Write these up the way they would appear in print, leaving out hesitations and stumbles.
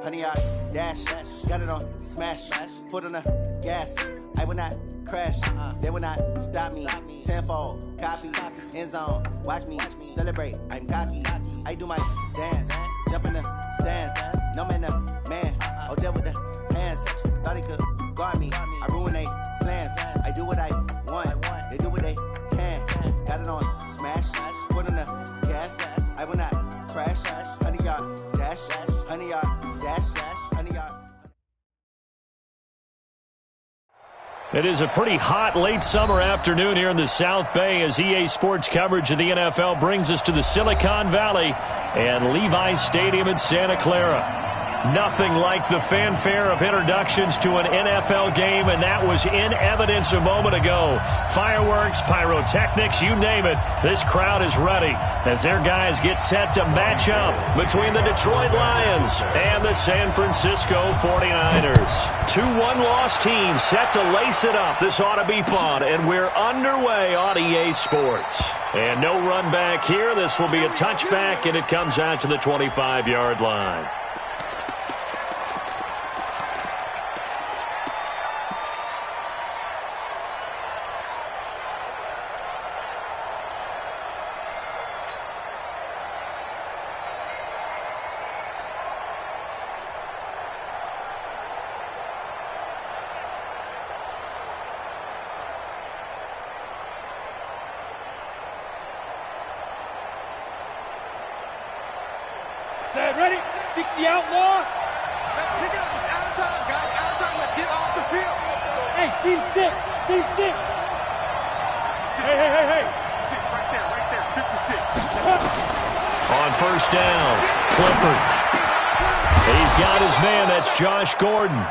honey, I dash, got it on smash, foot on the gas. I will not crash, they will not stop me. Tenfold, copy, end zone, watch me celebrate. I'm cocky, I do my dance, jump in the stands. No man, man, oh, there with the hands. Thought he could guard me, I ruin they plans. I do what I want, they do what they can. Got it on smash, foot on the gas. I will not crash, honey, y'all dash, honey, y'all dash, honey, y'all. It is a pretty hot late summer afternoon here in the South Bay as EA Sports coverage of the NFL brings us to the Silicon Valley and Levi's Stadium in Santa Clara. Nothing like the fanfare of introductions to an NFL game, and that was in evidence a moment ago. Fireworks, pyrotechnics, you name it. This crowd is ready as their guys get set to match up between the Detroit Lions and the San Francisco 49ers. Two one-loss teams set to lace it up. This ought to be fun, and we're underway on EA Sports. And no run back here. This will be a touchback, and it comes out to the 25-yard line. Set, ready? 60 outlaw. Let's pick it up. It's out of time, guys. Out of time. Let's get off the field. Hey, seam six. Seam six. Hey. 6 right there. 56. On first down, Clifford. He's got his man. That's Josh Gordon.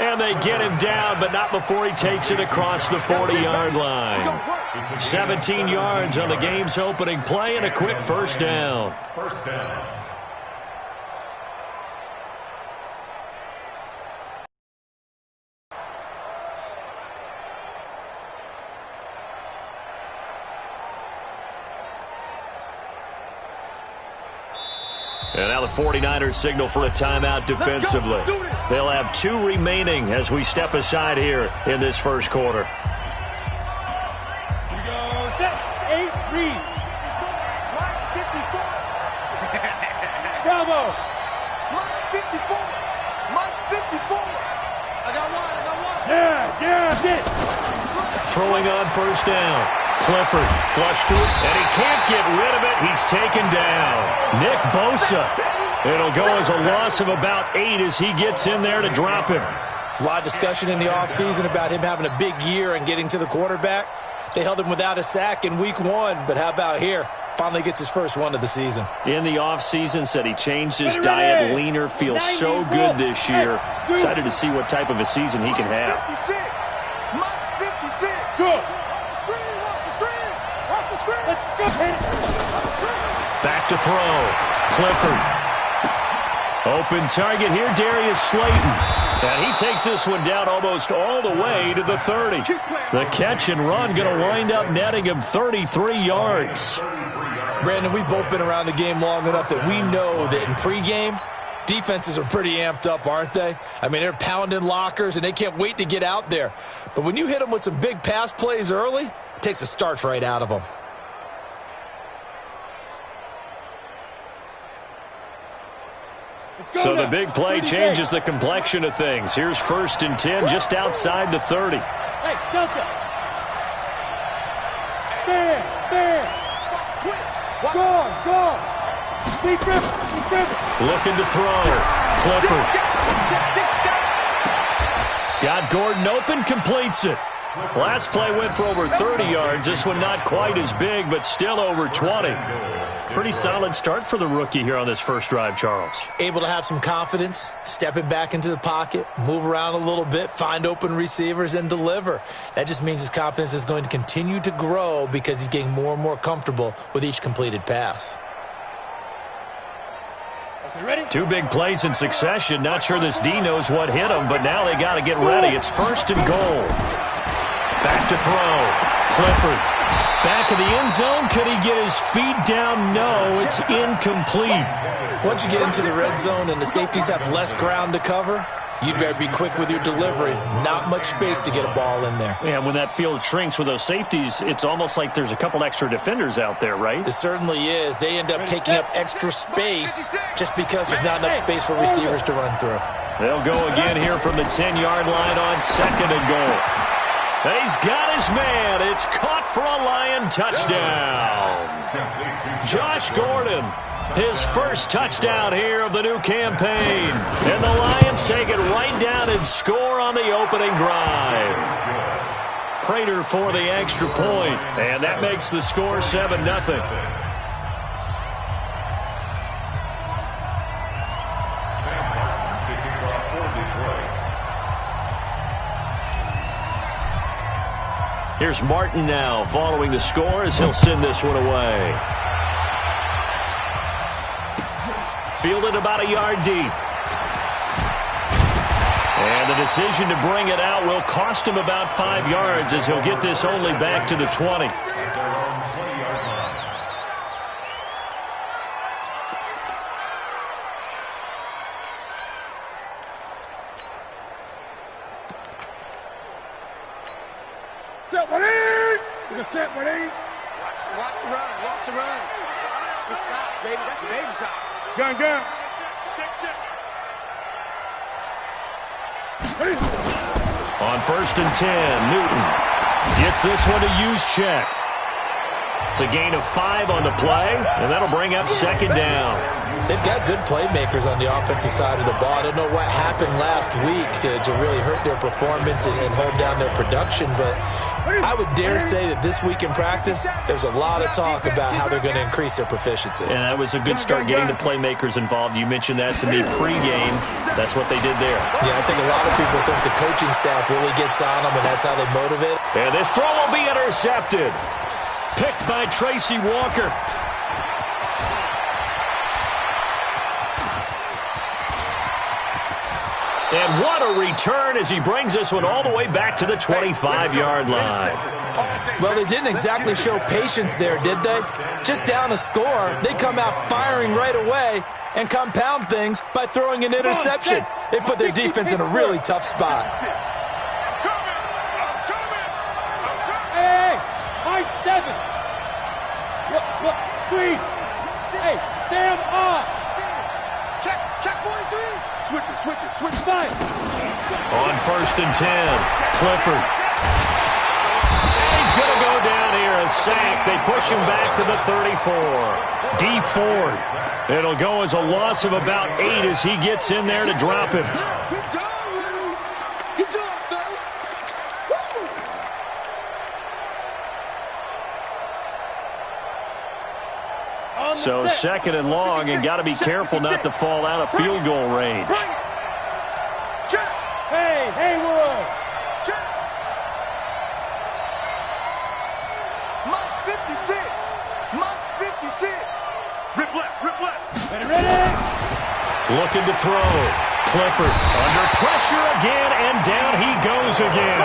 And they get him down, but not before he takes it across the 40-yard line. 17 yards on the game's opening play and a quick first down. And now the 49ers signal for a timeout defensively. They'll have 2 remaining as we step aside here in this first quarter. Here we go. Set. 8, read. Line 54. Bravo. Line 54. Line 54. I got one. Yeah, get. Throwing on first down. Clifford flush to it, and he can't get rid of it. He's taken down. Nick Bosa. It'll go as a loss of about 8 as he gets in there to drop him. There's a lot of discussion in the offseason about him having a big year and getting to the quarterback. They held him without a sack in week 1, but how about here? Finally gets his first one of the season. In the offseason, said he changed his diet, leaner, feels so good this year. Excited to see what type of a season he can have. 56. Mike's 56. Good. Let's go. Back to throw. Clifford. Open target here, Darius Slayton. And he takes this one down almost all the way to the 30. The catch and run going to wind up netting him 33 yards. Brandon, we've both been around the game long enough that we know that in pregame, defenses are pretty amped up, aren't they? I mean, they're pounding lockers, and they can't wait to get out there. But when you hit them with some big pass plays early, it takes the starch right out of them. So the big play changes the complexion of things. Here's 1st and 10 just outside the 30. Hey, Delta. Stand. Go. Be driven. Looking to throw. Clifford. Got Gordon open, completes it. Last play went for over 30 yards. This one not quite as big, but still over 20. Pretty solid start for the rookie here on this first drive, Charles. Able to have some confidence, stepping back into the pocket, move around a little bit, find open receivers, and deliver. That just means his confidence is going to continue to grow because he's getting more and more comfortable with each completed pass. Ready? 2 big plays in succession. Not sure this D knows what hit him, but now they got to get ready. It's 1st and goal. Back to throw. Clifford. back of the end zone. Could he get his feet down? No, it's incomplete. Once you get into the red zone and the safeties have less ground to cover, you'd better be quick with your delivery. Not much space to get a ball in there. Yeah, when that field shrinks with those safeties, it's almost like there's a couple extra defenders out there, right? It certainly is. They end up taking up extra space just because there's not enough space for receivers to run through. They'll go again here from the 10-yard line on 2nd and goal. And he's got his man. It's caught for a Lion touchdown. Josh Gordon, his first touchdown here of the new campaign. And the Lions take it right down and score on the opening drive. Prater for the extra point, and that makes the score 7-0. Here's Martin now following the score as he'll send this one away. Fielded about a yard deep. And the decision to bring it out will cost him about 5 yards as he'll get this only back to the 20. Watch the run. Watch the run. Good side, baby. That's a baby side. Gun. Check. On 1st and 10, Newton gets this one to Juszczyk. It's a gain of 5 on the play, and that'll bring up 2nd down. They've got good playmakers on the offensive side of the ball. I don't know what happened last week to really hurt their performance and hold down their production, but I would dare say that this week in practice, there's a lot of talk about how they're going to increase their proficiency. And that was a good start getting the playmakers involved. You mentioned that to me pregame. That's what they did there. Yeah, I think a lot of people think the coaching staff really gets on them, and that's how they motivate. And this throw will be intercepted. Picked by Tracy Walker. And what a return as he brings this one all the way back to the 25-yard line. Well, they didn't exactly show patience there, did they? Just down a score, they come out firing right away and compound things by throwing an interception. They put their defense in a really tough spot. Hey, my 7. Look, screen. Hey, Sam off. Check 43. Switch it. 5. On 1st and 10, Clifford. He's going to go down here, a sack. They push him back to the 34. D Ford. It'll go as a loss of about 8 as he gets in there to drop him. Good job, fellas. So 2nd and long, and got to be careful not to fall out of field goal range. Hey, Haywood. Moss 56. Rip left. Ready? Looking to throw. Clifford under pressure again, and down he goes again.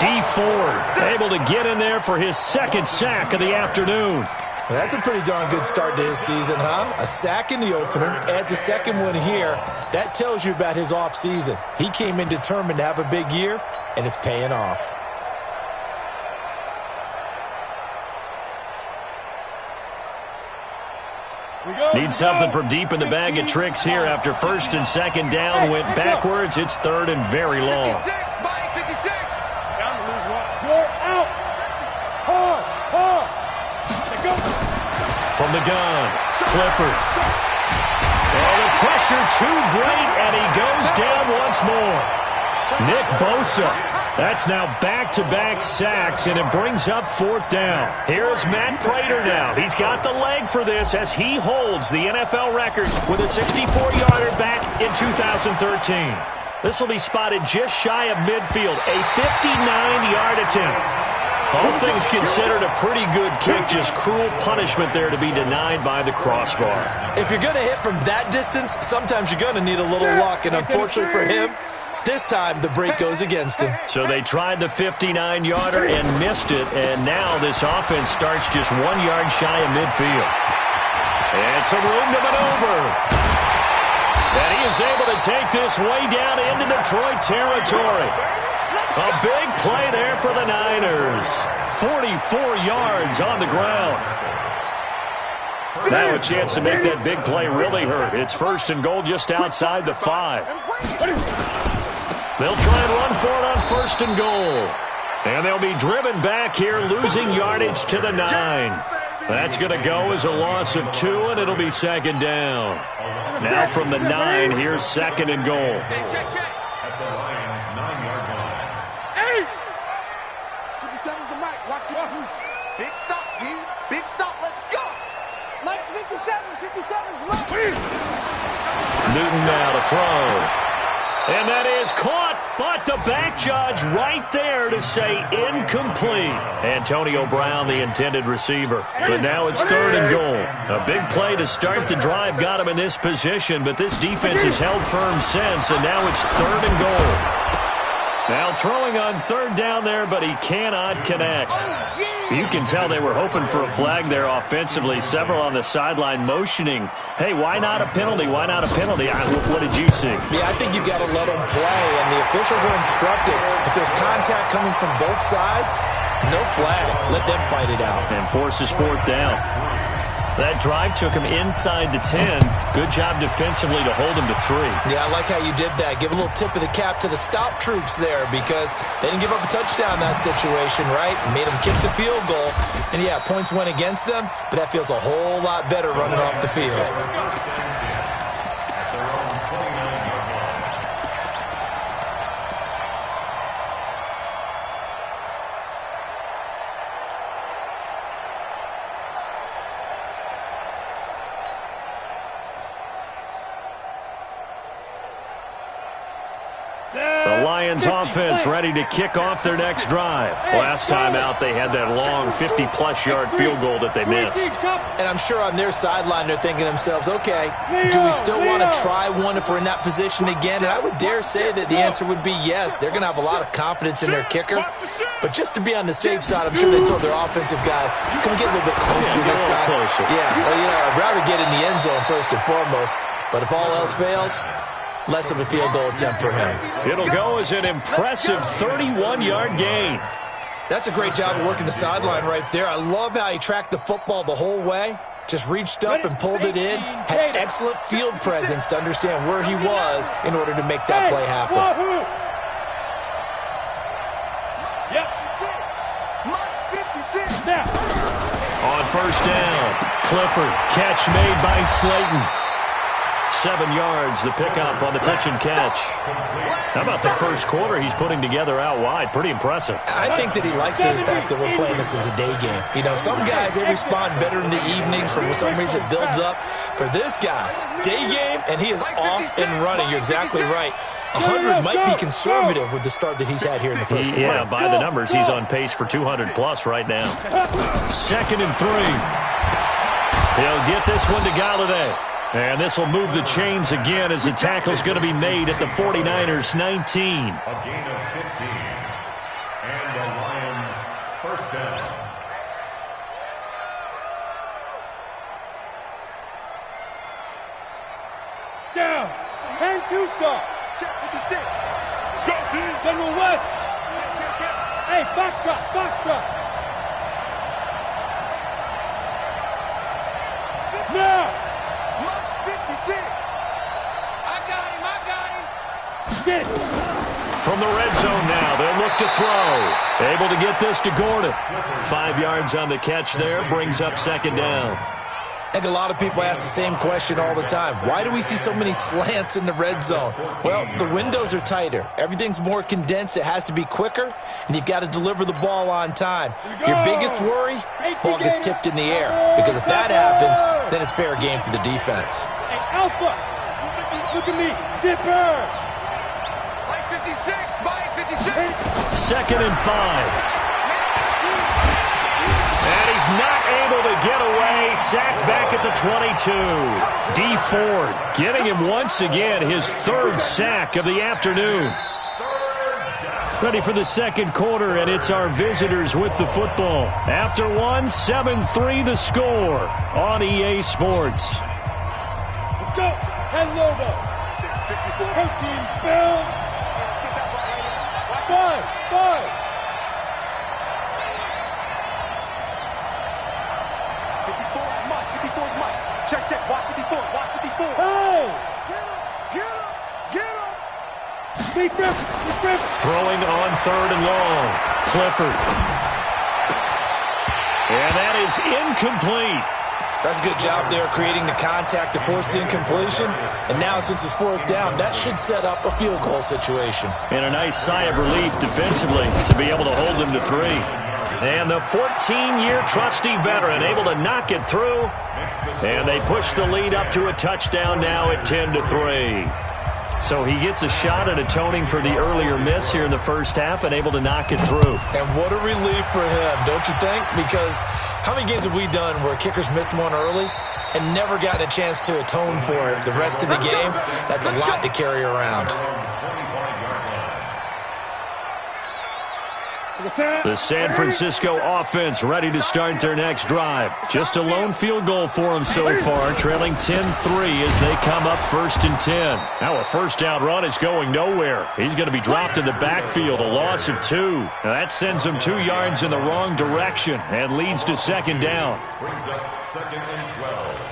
D Ford able to get in there for his 2nd sack of the afternoon. Well, that's a pretty darn good start to his season, huh? A sack in the opener, adds a 2nd one here. That tells you about his offseason. He came in determined to have a big year, and it's paying off. Need something from deep in the bag of tricks here after 1st and 2nd down. Went backwards. It's 3rd and very long. 56. Down to lose 1. You're out. Hard. From the gun, Clifford. Oh, the pressure too great, and he goes down once more. Nick Bosa. That's now back-to-back sacks, and it brings up 4th down. Here's Matt Prater now. He's got the leg for this as he holds the NFL record with a 64-yarder back in 2013. This will be spotted just shy of midfield, a 59-yard attempt. All things considered, a pretty good kick, just cruel punishment there to be denied by the crossbar. If you're going to hit from that distance, sometimes you're going to need a little luck, and unfortunately for him, This time, the break goes against him. So they tried the 59-yarder and missed it, and now this offense starts just 1 yard shy of midfield. And some room to maneuver. And he is able to take this way down into Detroit territory. A big play there for the Niners. 44 yards on the ground. Now a chance to make that big play really hurt. It's 1st and goal just outside the 5. They'll try and run for it on 1st and goal. And they'll be driven back here, losing yardage to the 9. That's going to go as a loss of 2, and it'll be 2nd down. Now from the 9, here's 2nd and goal. Check. At the Lions' 9-yard line. 57's the mic. Watch your big stop, D. Big stop. Let's go. Lights 57's right. Newton now to throw. And that is caught, but the back judge right there to say incomplete. Antonio Brown, the intended receiver. But now it's 3rd and goal. A big play to start the drive got him in this position, but this defense has held firm since, and now it's 3rd and goal. Now throwing on 3rd down there, but he cannot connect. You can tell they were hoping for a flag there offensively. Several on the sideline motioning, hey, why not a penalty? Why not a penalty? What did you see? Yeah, I think you've got to let them play, and the officials are instructed. If there's contact coming from both sides, no flag. Let them fight it out. And forces 4th down. That drive took him inside the 10. Good job defensively to hold him to 3. Yeah, I like how you did that. Give a little tip of the cap to the stop troops there because they didn't give up a touchdown in that situation, right? Made them kick the field goal. And, yeah, points went against them, but that feels a whole lot better running off the field. Lions offense ready to kick off their next drive. Last time out, they had that long 50-plus yard field goal that they missed. And I'm sure on their sideline, they're thinking to themselves, okay, do we still want to try one if we're in that position again? And I would dare say that the answer would be yes. They're going to have a lot of confidence in their kicker. But just to be on the safe side, I'm sure they told their offensive guys, can we get a little bit closer this time? Yeah, well, I'd rather get in the end zone first and foremost. But if all else fails, less of a field goal attempt for him. It'll go as an impressive 31-yard gain. That's a great job of working the sideline right there. I love how he tracked the football the whole way. Just reached up and pulled it in. Had excellent field presence to understand where he was in order to make that play happen. Yep. 56. On 1st down, Clifford, catch made by Slayton. 7 yards, the pickup on the pitch and catch. How about the first quarter he's putting together out wide? Pretty impressive. I think that he likes the fact that we're playing this as a day game. Some guys, they respond better in the evenings. For some reason, it builds up. For this guy, day game, and he is off and running. You're exactly right. 100 might be conservative with the start that he's had here in the first quarter. Yeah, by the numbers, he's on pace for 200-plus right now. 2nd and 3. He'll get this one to Galladay. And this will move the chains again as the tackle's going to be made at the 49ers' 19. A gain of 15. And the Lions 1st down. Down. 10-2 stop. Check 56. Go, General West. Hey, foxtrot. Now. 56. I got him. Get. From the red zone now, they'll look to throw. Able to get this to Gordon. 5 yards on the catch there, brings up 2nd down. I think a lot of people ask the same question all the time. Why do we see so many slants in the red zone? Well, the windows are tighter. Everything's more condensed. It has to be quicker, and you've got to deliver the ball on time. Your biggest worry? Ball gets tipped in the air. Because if that happens, then it's fair game for the defense. Hey, Alpha. Look at me. Zipper. Mike 56. Mike 56. 2nd and 5. And he's not able to get away. Sacked back at the 22. Dee Ford getting him once again his 3rd sack of the afternoon. Ready for the second quarter, and it's our visitors with the football. After one, 7-3 the score on EA Sports. Let's go. Head logo. Protein spell. 5. 54 is Mike. Check. Watch 54. Hey. Get him. Big rip. Throwing on 3rd and long. Clifford. And that is incomplete. That's a good job there creating the contact to force the incompletion. And now since it's 4th down, that should set up a field goal situation. And a nice sigh of relief defensively to be able to hold them to 3. And the 14-year trusty veteran able to knock it through. And they push the lead up to a touchdown now at 10-3. So he gets a shot at atoning for the earlier miss here in the first half and able to knock it through. And what a relief for him, don't you think? Because how many games have we done where kickers missed one early and never gotten a chance to atone for it the rest of the game? That's a lot to carry around. The San Francisco offense ready to start their next drive. Just a lone field goal for them so far, trailing 10-3 as they come up 1st and 10. Now a first down run is going nowhere. He's going to be dropped in the backfield, a loss of 2. Now that sends him 2 yards in the wrong direction and leads to 2nd down. Brings up 2nd and 12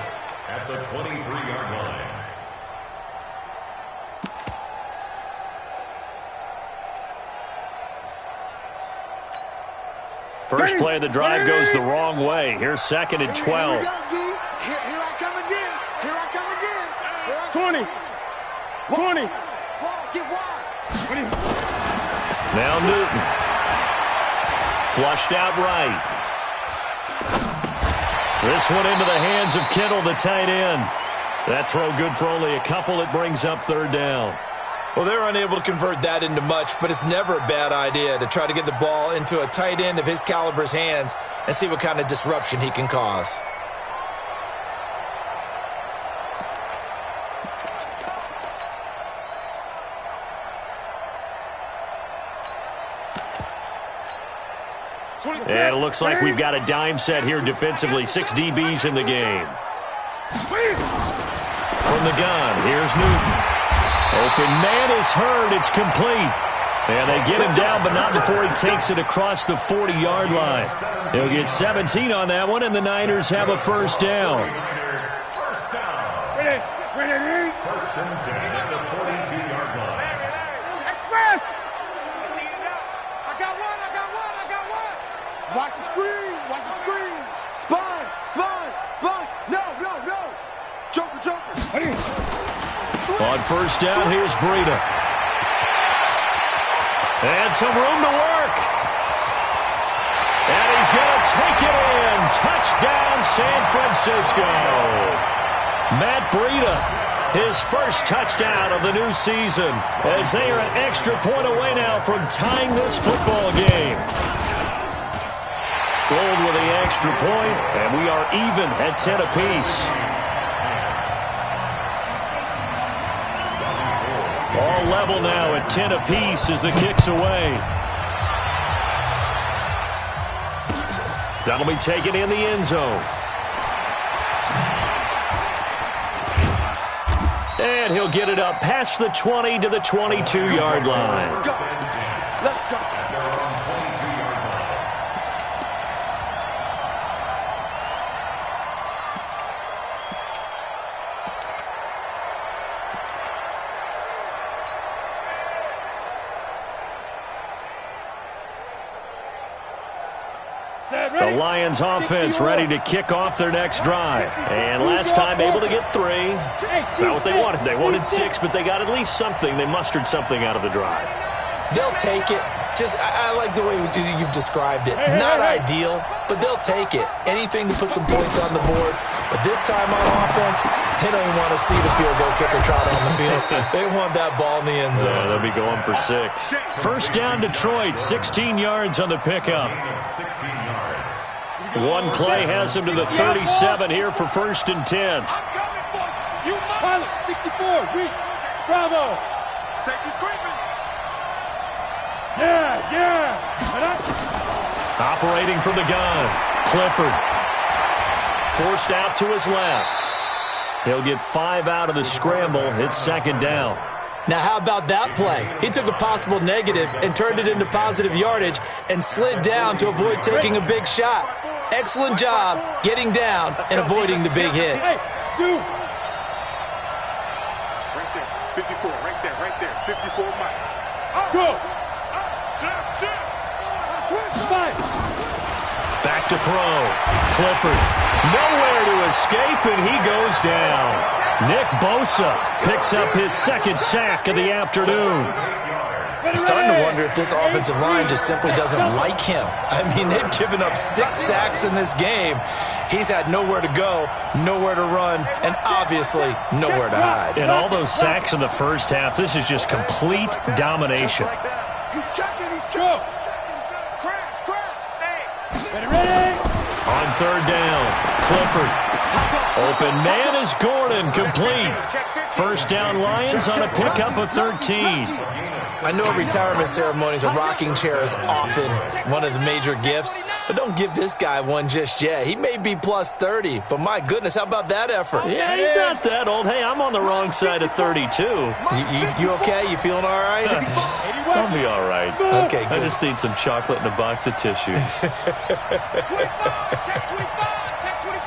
at the 23-yard line. First play of the drive goes the wrong way. Here's 2nd and 12. Here I come again. 20. Get wide. Now Newton. Flushed out right. This one into the hands of Kittle, the tight end. That throw good for only a couple. It brings up 3rd down. Well, they're unable to convert that into much, but it's never a bad idea to try to get the ball into a tight end of his caliber's hands and see what kind of disruption he can cause. And it looks like we've got a dime set here defensively. 6 DBs in the game. From the gun, here's Newton. Open man is heard. It's complete. And they get him down, but not before he takes it across the 40-yard line. They'll get 17 on that one, and the Niners have a first down. Ready. 1st and 10 at the 42-yard line. Express. I got one. Watch the screen. Sponge. No. Joker. On first down, here's Breida. And some room to work. And he's going to take it in. Touchdown, San Francisco. Matt Breida, his first touchdown of the new season, as they are an extra point away now from tying this football game. Gold with the extra point, and we are even at 10 apiece. All level now at 10 apiece as the kick's away. That'll be taken in the end zone. And he'll get it up past the 20 to the 22-yard line. Let's go. The Lions offense ready to kick off their next drive. And last time able to get 3. It's not what they wanted. They wanted 6, but they got at least something. They mustered something out of the drive. They'll take it. I like the way you've described it. Not ideal, but they'll take it. Anything to put some points on the board. But this time on offense, they don't even want to see the field goal kicker trot on the field. They want that ball in the end zone. Yeah, they'll be going for 6. First down, Detroit. 16 yards on the pickup. 16 yards. One play has him to the 37 here for 1st and 10. You pilot 64. Bravo. Safety's creeping. Yeah. Operating from the gun, Clifford. Forced out to his left. He'll get 5 out of the scramble. It's second down. Now, how about that play? He took a possible negative and turned it into positive yardage and slid down to avoid taking a big shot. Excellent job getting down and avoiding the big hit. Hey, dude. Right there, 54, right there, 54, Mike. Go. Five. Back to throw. Clifford. Nowhere to escape, and he goes down. Nick Bosa picks up his second sack of the afternoon. I'm starting to wonder if this offensive line just simply doesn't like him. I mean, they've given up 6 sacks in this game. He's had nowhere to go, nowhere to run, and obviously nowhere to hide. And all those sacks in the first half, this is just complete domination. He's checking. Ready? On third down, Clifford. Open man is Gordon, complete. First down Lions on a pickup of 13. I know at retirement ceremonies, a rocking chair is often one of the major gifts, but don't give this guy one just yet. He may be plus 30, but my goodness, how about that effort? Yeah, he's not that old. Hey, I'm on the wrong side of 32. You okay? You feeling all right? I'll be all right. Okay, I good. just need some chocolate and a box of tissues. 25, check 25.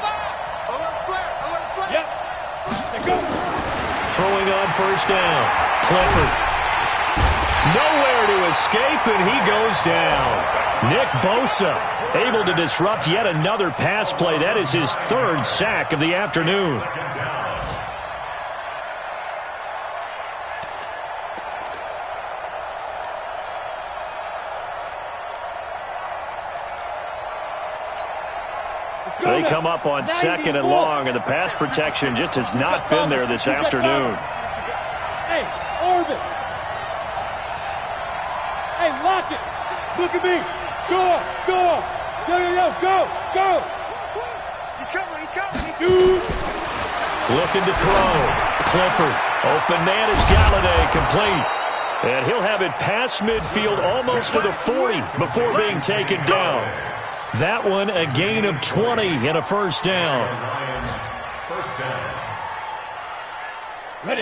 Alert flare. Yep. Go. Throwing on first down, Clifford. Nowhere to escape, and he goes down. Nick Bosa able to disrupt yet another pass play. That is his 3rd sack of the afternoon. They come up on 2nd and long, and the pass protection just has not been there this afternoon. Hey, orbit. Hey, lock it. Look at me. Go. Go. He's coming. Shoot. Looking to throw. Clifford. Open man is Galladay, complete. And he'll have it past midfield almost to the 40 before being taken down. That one a gain of 20 and a first down.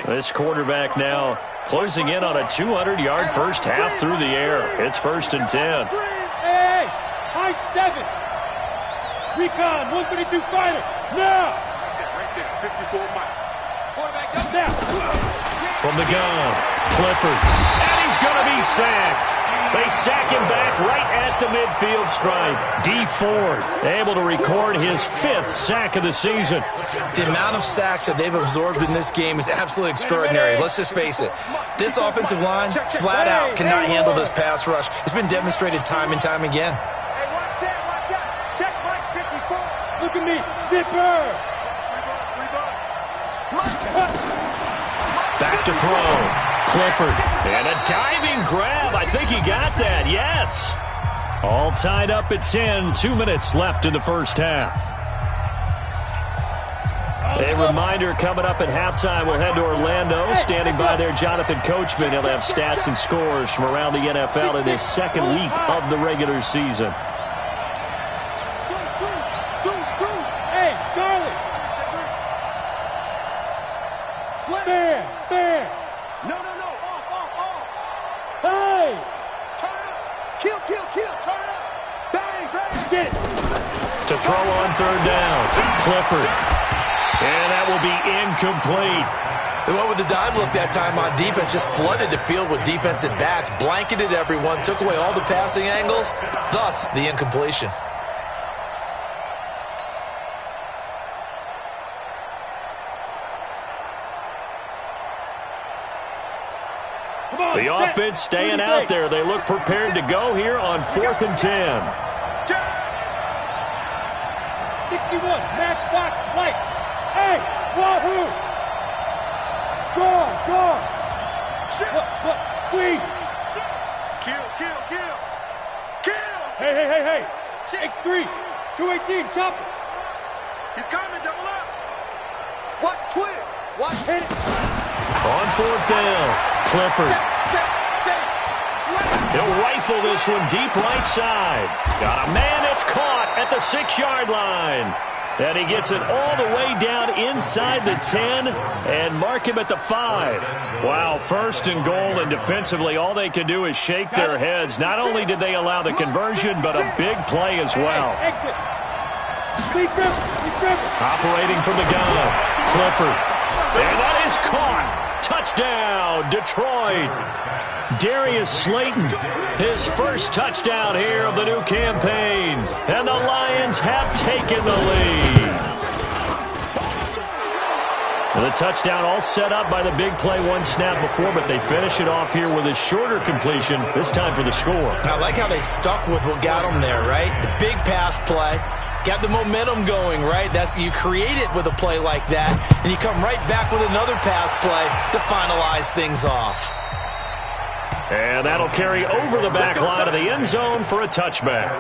This quarterback now closing in on a 200-yard first half through the air. It's 1st and 10. Hey, high 7. Recon, 132 fighter. Now. Right there, 54 Mike. Quarterback, go down. From the gun, Clifford. And he's going to be sacked. They sack him back right at the midfield stripe. Dee Ford able to record his 5th sack of the season. The amount of sacks that they've absorbed in this game is absolutely extraordinary. Let's just face it. This offensive line, flat out, cannot handle this pass rush. It's been demonstrated time and time again. Hey, watch out. Check Mike 54. Look at me. Zipper. Back to throw. Clifford. And a diving grab. I think he got that. Yes. All tied up at 10. 2 minutes left in the first half. A reminder coming up at halftime. We'll head to Orlando. Standing by there, Jonathan Coachman. He'll have stats and scores from around the NFL in his 2nd week of the regular season. Hey, Charlie. Fair. No. Off. Hey. Turn it up. Kill. Turn it up. Bang. Get it. To throw on 3rd down. Clifford. And that will be incomplete. They went with the dime look that time on defense, just flooded the field with defensive backs, blanketed everyone, took away all the passing angles, thus the incompletion. The offense staying out there. They look prepared to go here on 4th and 10. 61, matchbox lights. Hey, wahoo! Go! Squeeze! Kill. Hey! X3, 218, chopper. He's coming, double up. Watch twist. Hit it. On 4th down, Clifford. Set. Slam. He'll rifle this one deep right side. Got a man. It's caught at the 6-yard line. And he gets it all the way down inside the 10 and mark him at the 5. Wow, 1st and goal, and defensively all they can do is shake their heads. Not only did they allow the conversion, but a big play as well. Operating from the gun, Clifford. And that is caught. Touchdown, Detroit. Darius Slayton, his first touchdown here of the new campaign. And the Lions have taken the lead. The touchdown all set up by the big play one snap before, but they finish it off here with a shorter completion, this time for the score. I like how they stuck with what got them there, right? The big pass play. Got the momentum going, right? You create it with a play like that, and you come right back with another pass play to finalize things off. And that'll carry over the back line of the end zone for a touchback.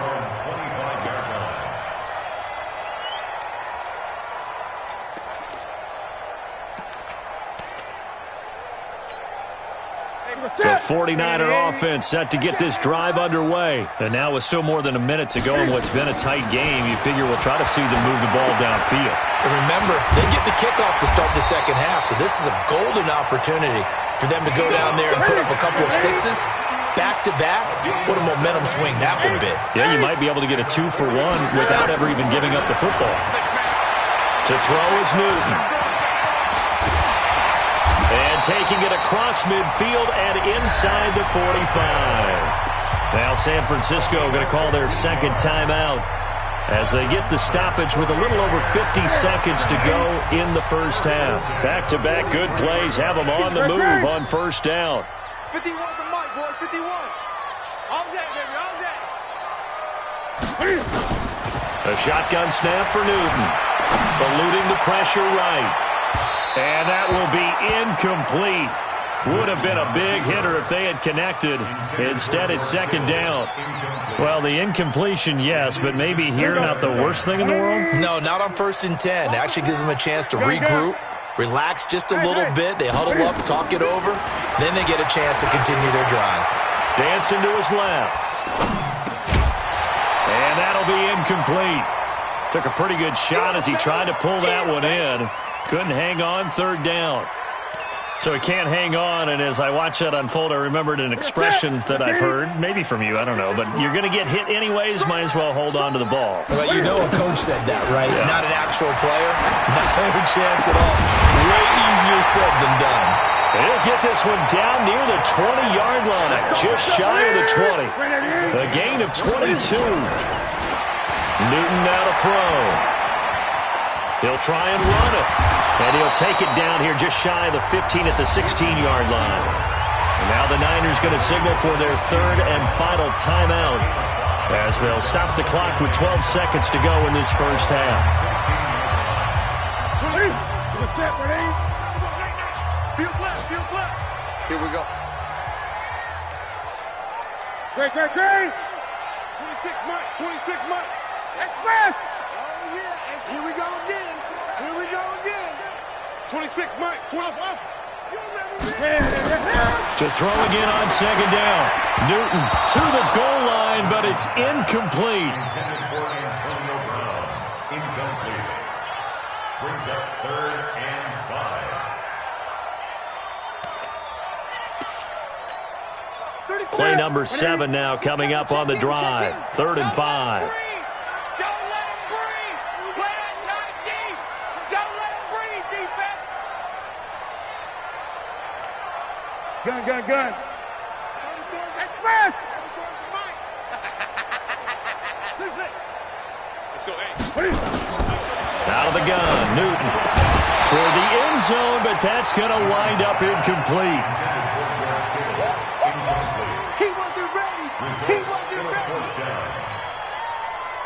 The 49er offense set to get this drive underway. And now with still more than a minute to go in what's been a tight game, you figure we'll try to see them move the ball downfield. And remember, they get the kickoff to start the second half, so this is a golden opportunity for them to go down there and put up a couple of sixes. Back-to-back, what a momentum swing that would be. Yeah, you might be able to get a 2-for-1 without ever even giving up the football. To throw is Newton. And taking it across midfield and inside the 45. Now San Francisco going to call their second timeout as they get the stoppage with a little over 50 seconds to go in the first half. Back-to-back good plays have them on the move on first down. 51 from Mike, boys, 51. All day, baby, all day. A shotgun snap for Newton. Eluding the pressure right. And that will be incomplete. Would have been a big hitter if they had connected. Instead, it's second down. Well, the incompletion, yes, but maybe here not the worst thing in the world? No, not on 1st and 10. Actually gives them a chance to regroup, relax just a little bit. They huddle up, talk it over. Then they get a chance to continue their drive. Dancing to his left. And that'll be incomplete. Took a pretty good shot as he tried to pull that one in. Couldn't hang on, third down. So he can't hang on, and as I watched that unfold, I remembered an expression that I've heard, maybe from you, I don't know, but you're going to get hit anyways, might as well hold on to the ball. Well, you know a coach said that, right? Yeah. Not an actual player. No chance at all. Way easier said than done. He'll get this one down near the 20-yard line, just shy of the 20. A gain of 22. Newton now to throw. He'll try and run it. And he'll take it down here just shy of the 15 at the 16-yard line. And now the Niners going to signal for their third and final timeout as they'll stop the clock with 12 seconds to go in this first half. Here we go. Great. 26 Mike, 26 Mike. Express! Oh, yeah, and here we go again. 26 Mike, 12 off. To throw again on second down. Newton to the goal line, but it's incomplete. Intended for Antonio Brown. Incomplete. Brings up 3rd and 5. Play number 7 now coming up on the drive. 3rd and 5. Gun. Express! Let's go, Out of the gun, Newton. Toward the end zone, but that's going to wind up incomplete. He wasn't ready.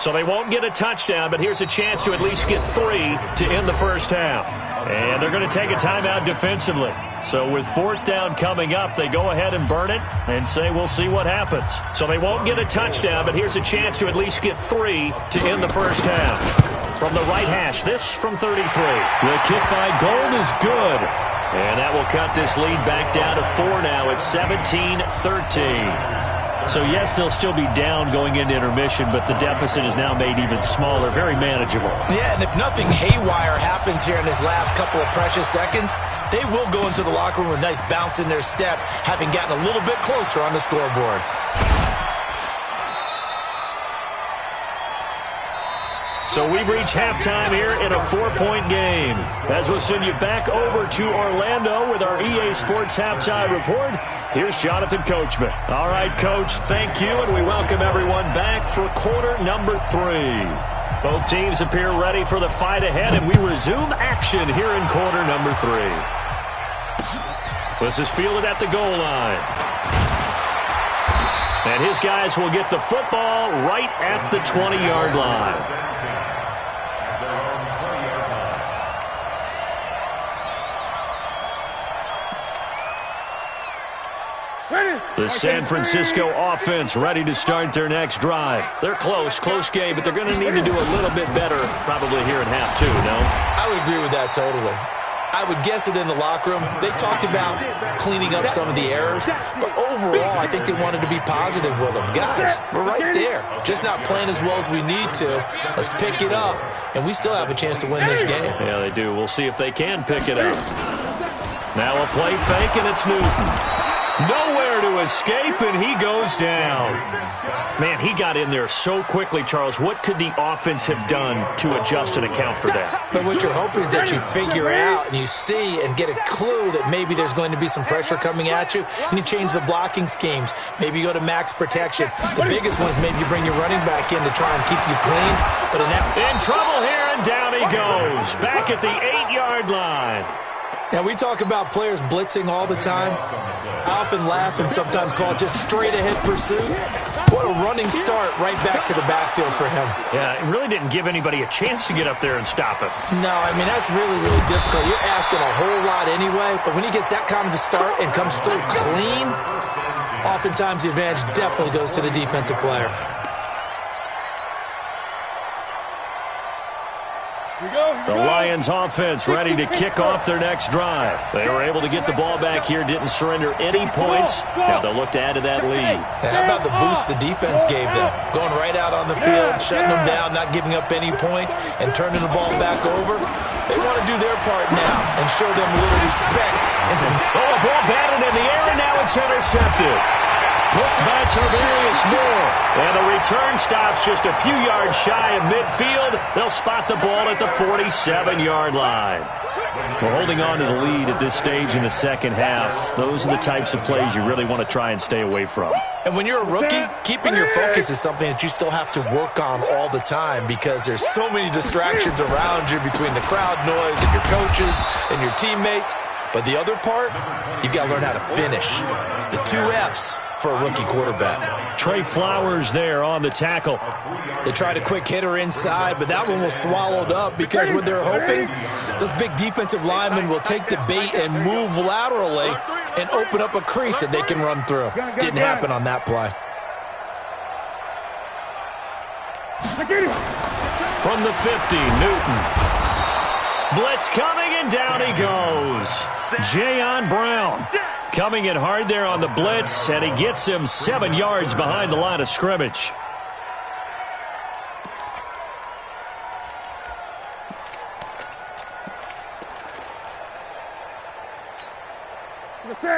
So they won't get a touchdown, but here's a chance to at least get 3 to end the first half. And they're going to take a timeout defensively. So with 4th down coming up, they go ahead and burn it and say we'll see what happens. So they won't get a touchdown, but here's a chance to at least get 3 to end the first half. From the right hash, this from 33. The kick by Gold is good. And that will cut this lead back down to 4 now. It's 17-13. So, yes, they'll still be down going into intermission, but the deficit is now made even smaller, very manageable. Yeah, and if nothing haywire happens here in his last couple of precious seconds, they will go into the locker room with a nice bounce in their step, having gotten a little bit closer on the scoreboard. So we've reached halftime here in a 4-point game. As we'll send you back over to Orlando with our EA Sports Halftime Report, here's Jonathan Coachman. All right, Coach, thank you, and we welcome everyone back for quarter number 3. Both teams appear ready for the fight ahead, and we resume action here in quarter number 3. This is fielded at the goal line. And his guys will get the football right at the 20-yard line. The San Francisco offense ready to start their next drive. They're close game, but they're going to need to do a little bit better probably here in half 2, no? I would agree with that totally. I would guess it in the locker room. They talked about cleaning up some of the errors, but overall, I think they wanted to be positive with them. Guys, we're right there. Just not playing as well as we need to. Let's pick it up, and we still have a chance to win this game. Yeah, they do. We'll see if they can pick it up. Now a play fake, and it's Newton. Nowhere to escape, and he goes down. Man, he got in there so quickly, Charles. What could the offense have done to adjust and account for that? But what you're hoping is that you figure out and you see and get a clue that maybe there's going to be some pressure coming at you, and you change the blocking schemes. Maybe you go to max protection. The biggest one is maybe you bring your running back in to try and keep you clean. But in trouble here, and down he goes. Back at the 8-yard line. Now, we talk about players blitzing all the time. I often laugh and sometimes call it just straight-ahead pursuit. What a running start right back to the backfield for him. Yeah, it really didn't give anybody a chance to get up there and stop him. No, I mean, that's really, really difficult. You're asking a whole lot anyway, but when he gets that kind of a start and comes through clean, oftentimes the advantage definitely goes to the defensive player. The Lions offense ready to kick off their next drive. They were able to get the ball back here, didn't surrender any points. Now they'll look to add to that lead. How about the boost the defense gave them? Going right out on the field, shutting them down, not giving up any points, and turning the ball back over. They want to do their part now and show them a little respect. And a ball batted in the air, and now it's intercepted. Hooked by Tarvarius Moore. And the return stops just a few yards shy of midfield. They'll spot the ball at the 47-yard line. We're holding on to the lead at this stage in the second half. Those are the types of plays you really want to try and stay away from. And when you're a rookie, keeping your focus is something that you still have to work on all the time because there's so many distractions around you between the crowd noise and your coaches and your teammates. But the other part, you've got to learn how to finish. It's the 2 F's for a rookie quarterback. Trey Flowers there on the tackle. They tried a quick hitter inside, but that one was swallowed up because what they're hoping, those big defensive linemen will take the bait and move laterally and open up a crease that they can run through. Didn't happen on that play. From the 50, Newton. Blitz coming, and down he goes. Jayon Brown coming in hard there on the blitz, and he gets him 7 yards behind the line of scrimmage.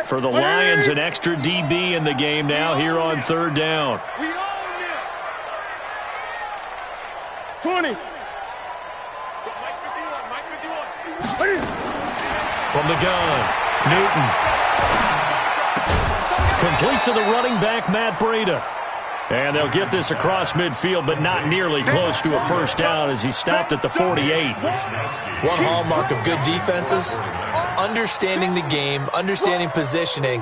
For the Lions, an extra DB in the game now here on 3rd down. 20. From the gun, Newton. Complete to the running back, Matt Breida. And they'll get this across midfield, but not nearly close to a first down as he stopped at the 48. One hallmark of good defenses is understanding the game, understanding positioning,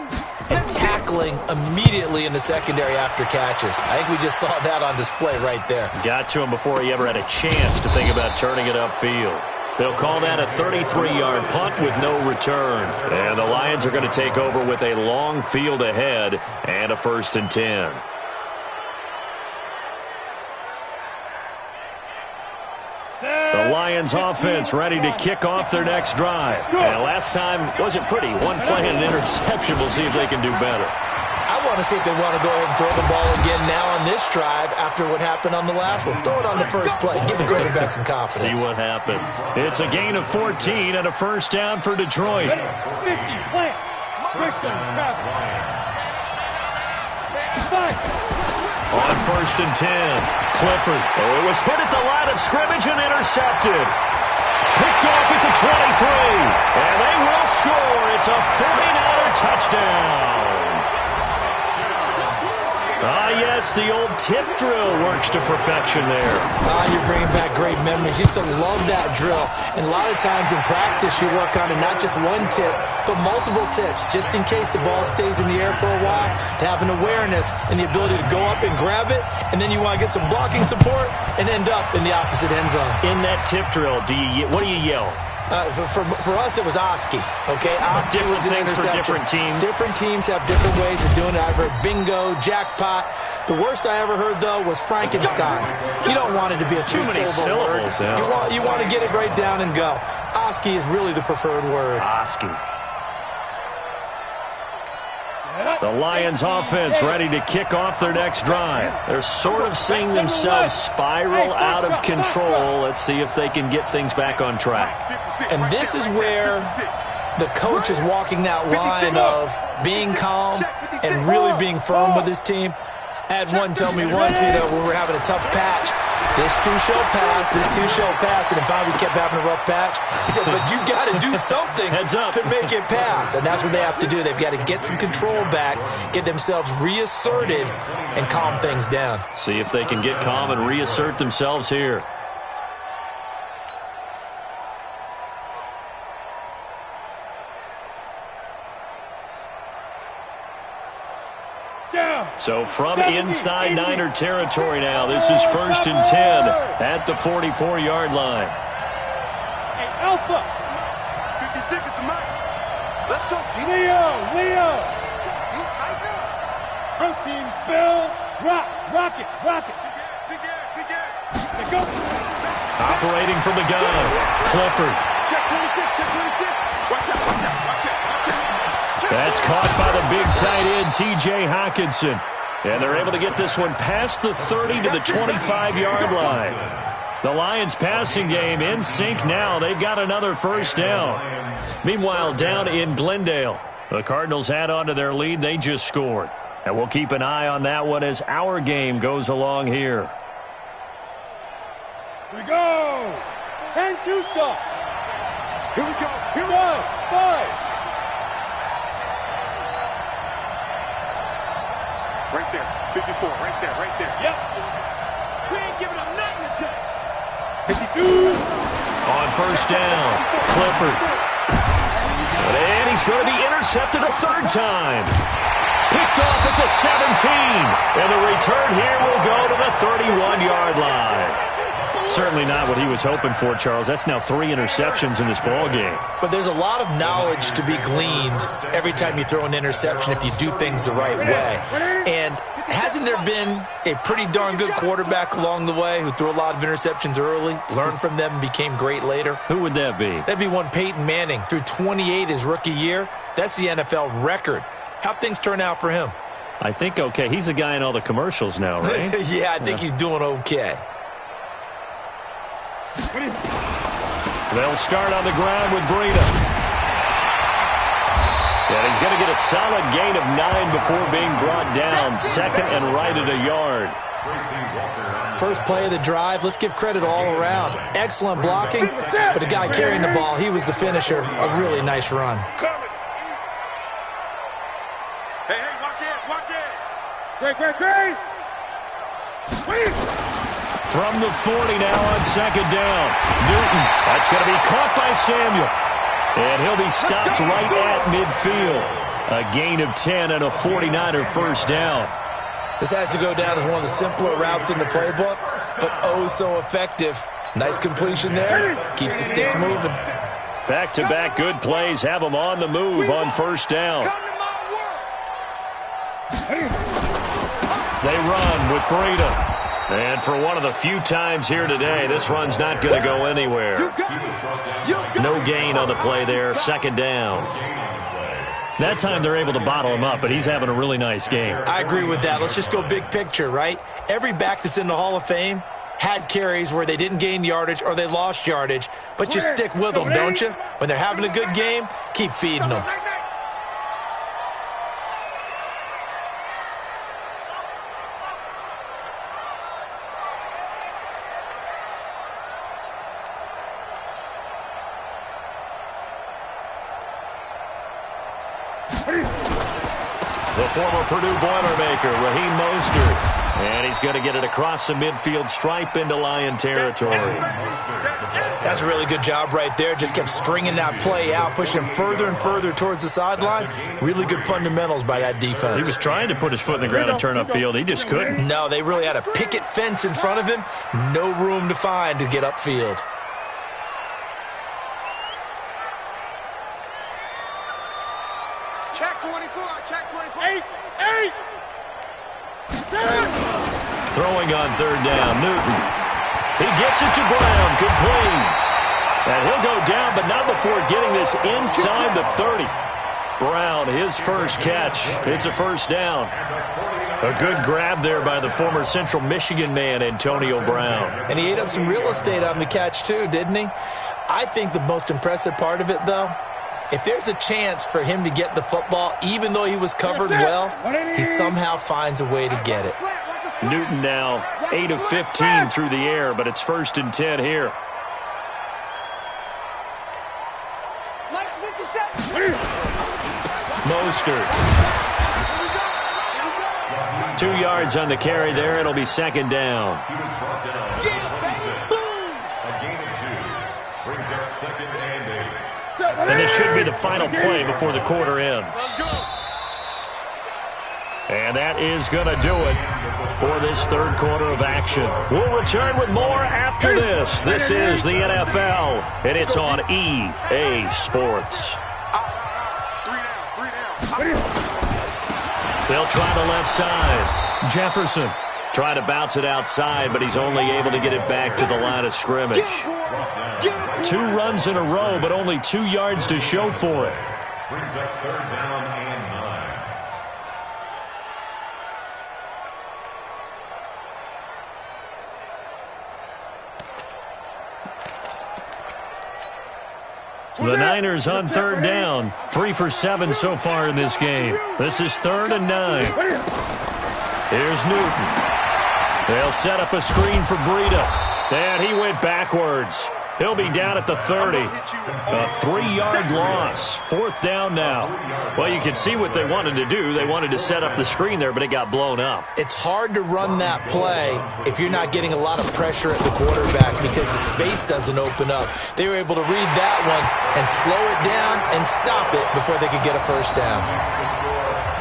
and tackling immediately in the secondary after catches. I think we just saw that on display right there. Got to him before he ever had a chance to think about turning it upfield. They'll call that a 33-yard punt with no return. And the Lions are going to take over with a long field ahead and a 1st and 10. The Lions offense ready to kick off their next drive. And last time wasn't pretty. One play and an interception. We'll see if they can do better. I want to see if they want to go ahead and throw the ball again now on this drive after what happened on the last one. Throw it on the first play. Give the quarterback some confidence. See what happens. It's a gain of 14 and a first down for Detroit. 50, plant. Christian, On 1st and 10, Clifford. Oh, it was hit at the line of scrimmage and intercepted. Picked off at the 23. And they will score. It's a 49er touchdown. Yes, the old tip drill works to perfection there. You're bringing back great memories. Used to love that drill. And a lot of times in practice, you work on it, not just one tip, but multiple tips, just in case the ball stays in the air for a while, to have an awareness and the ability to go up and grab it, and then you want to get some blocking support and end up in the opposite end zone. In that tip drill, what do you yell? For us, it was Oski. Okay, Oski was an interception. For different teams. Different teams have different ways of doing it. I've heard bingo, jackpot. The worst I ever heard, though, was Frankenstein. You don't want it to be a two-syllable word. Yeah. You want to get it right down and go. Oski is really the preferred word. Oski. The Lions offense ready to kick off their next drive. They're sort of seeing themselves spiral out of control. Let's see if they can get things back on track. And this is where the coach is walking that line of being calm and really being firm with his team. I had one tell me once, when we were having a tough patch, this too shall pass, this too shall pass, and if finally we kept having a rough patch, he said, but you got to do something to make it pass, and that's what they have to do. They've got to get some control back, get themselves reasserted, and calm things down. See if they can get calm and reassert themselves here. So from inside Niner territory now, this is 1st and 10 at the 44-yard line. Hey, Alpha. 50 seconds to Mike. Let's go. Leo. You tighten up. Protein spill. Rocket. Big ass. Let's go. Operating from the gun. Clifford. Check 26. Watch out. That's caught by the big tight end, T.J. Hockenson. And they're able to get this one past the 30 to the 25-yard line. The Lions passing game in sync now. They've got another first down. Meanwhile, down in Glendale, the Cardinals had on to their lead. They just scored. And we'll keep an eye on that one as our game goes along here. Here we go. 10-2 stop. Here we go. 5. Right there. 54. Right there. Yep. We ain't giving up nothing today. 52. On first down, Clifford. And he's going to be intercepted a third time. Picked off at the 17. And the return here will go to the 31-yard line. Certainly not what he was hoping for, Charles. That's now 3 interceptions in this ball game. But there's a lot of knowledge to be gleaned every time you throw an interception if you do things the right way. And hasn't there been a pretty darn good quarterback along the way who threw a lot of interceptions early, learned from them, and became great later? Who would that be? That'd be one Peyton Manning. Threw 28 his rookie year. That's the NFL record. How'd things turn out for him? I think okay. He's a guy in all the commercials now, right? Yeah, I think he's doing okay. They'll start on the ground with Breida. And he's going to get a solid gain of 9 before being brought down. Second and right at a yard. First play of the drive. Let's give credit all around. Excellent blocking, but the guy carrying the ball, he was the finisher. A really nice run. Hey, watch it. Great. From the 40 now on second down. Newton. That's going to be caught by Samuel. And he'll be stopped right at midfield. A gain of 10 and a 49er first down. This has to go down as one of the simpler routes in the playbook, but oh so effective. Nice completion there. Keeps the sticks moving. Back-to-back good plays have them on the move on first down. They run with Breida. And for one of the few times here today, this run's not going to go anywhere. No gain on the play there, second down. That time they're able to bottle him up, but he's having a really nice game. I agree with that. Let's just go big picture, right? Every back that's in the Hall of Fame had carries where they didn't gain yardage or they lost yardage, but you stick with them, don't you? When they're having a good game, keep feeding them. The former Purdue Boilermaker, Raheem Mostert. And he's going to get it across the midfield stripe into Lion territory. That's a really good job right there. Just kept stringing that play out, pushing him further and further towards the sideline. Really good fundamentals by that defense. He was trying to put his foot in the ground and turn upfield. He just couldn't. No, they really had a picket fence in front of him. No room to find to get upfield. Check 24, check 24. 8. Throwing on third down, Newton. He gets it to Brown, complete. And he'll go down, but not before getting this inside the 30. Brown, his first catch. It's a first down. A good grab there by the former Central Michigan man, Antonio Brown. And he ate up some real estate on the catch too, didn't he? I think the most impressive part of it, though, if there's a chance for him to get the football, even though he was covered well, he somehow finds a way to get it. Newton now 8 of 15 through the air, but it's 1st and 10 here. Mostert. 2 yards on the carry there. It'll be 2nd down. He was brought down. A gain of 2. Brings up 2nd and 8. And this should be the final play before the quarter ends. And that is going to do it for this third quarter of action. We'll return with more after this. This is the NFL, and it's on EA Sports. They'll try the left side. Jefferson trying to bounce it outside, but he's only able to get it back to the line of scrimmage. 2 runs in a row, but only 2 yards to show for it. Brings up 3rd down and 9. The Niners on 3rd down. 3 for 7 so far in this game. This is 3rd and 9. Here's Newton. They'll set up a screen for Breida. And he went backwards. He'll be down at the 30. A 3-yard loss. 4th down now. Well, you can see what they wanted to do. They wanted to set up the screen there, but it got blown up. It's hard to run that play if you're not getting a lot of pressure at the quarterback because the space doesn't open up. They were able to read that one and slow it down and stop it before they could get a first down.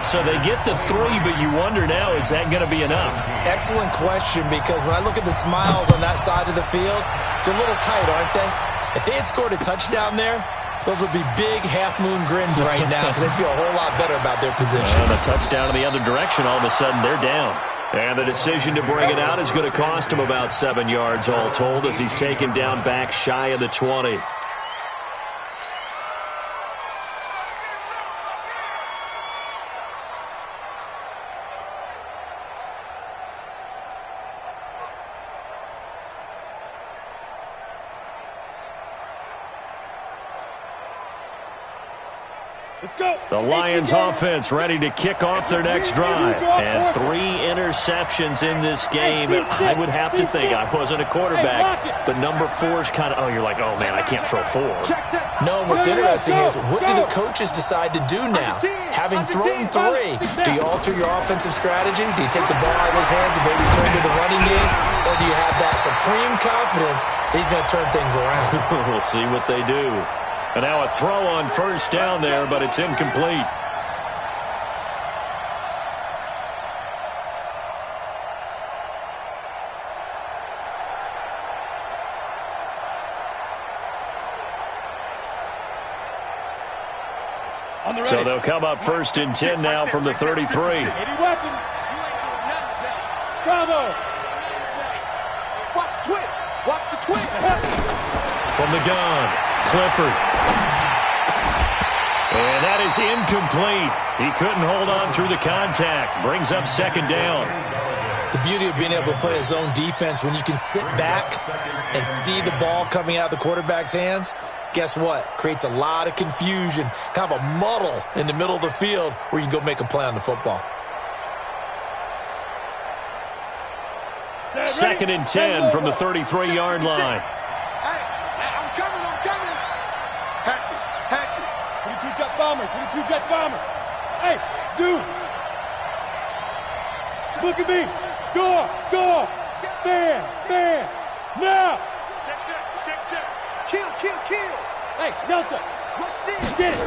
So they get the 3, but you wonder now, is that going to be enough? Excellent question, because when I look at the smiles on that side of the field, they're a little tight, aren't they? If they had scored a touchdown there, those would be big half-moon grins right now because they feel a whole lot better about their position. And a touchdown in the other direction, all of a sudden they're down. And the decision to bring it out is going to cost him about 7 yards all told as he's taken down back shy of the 20. The Lions offense ready to kick off their next drive. And 3 interceptions in this game. I would have to think, I wasn't a quarterback, but number 4 is kind of, you're like, oh man, I can't throw 4. No, what's interesting is, what do the coaches decide to do now? Having thrown 3, do you alter your offensive strategy? Do you take the ball out of his hands and maybe turn to the running game? Or do you have that supreme confidence that he's going to turn things around? We'll see what they do. And now a throw on first down there, but it's incomplete. So they'll come up 1st and 10 now from the 33. Bravo. Watch the twist. Watch the twist. From the gun, Clifford. And that is incomplete. He couldn't hold on through the contact. Brings up second down. The beauty of being able to play a zone defense, when you can sit back and see the ball coming out of the quarterback's hands, guess what? Creates a lot of confusion, kind of a muddle in the middle of the field where you can go make a play on the football. 2nd and 10 from the 33-yard line. Hey, I'm coming. Hatchet. 22-jet bomber. Hey, Zoo. Look at me. Go. Man. Now. Check. Kill. Hey, Delta. Get it.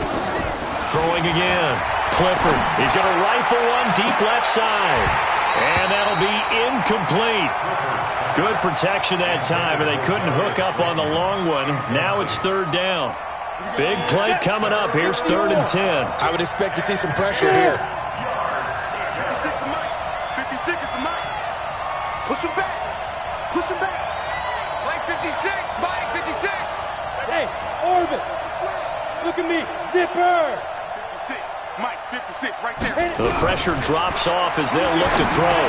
Throwing again. Clifford. He's going to rifle one deep left side. And that'll be incomplete. Good protection that time, and they couldn't hook up on the long one. Now it's 3rd down. Big play coming up. Here's 3rd and 10. I would expect to see some pressure here. 56 is the mic. Push him back. Mike 56. Hey, Orbit. Look at me. Zipper. 56. Mike 56 right there. The pressure drops off as they'll look to throw.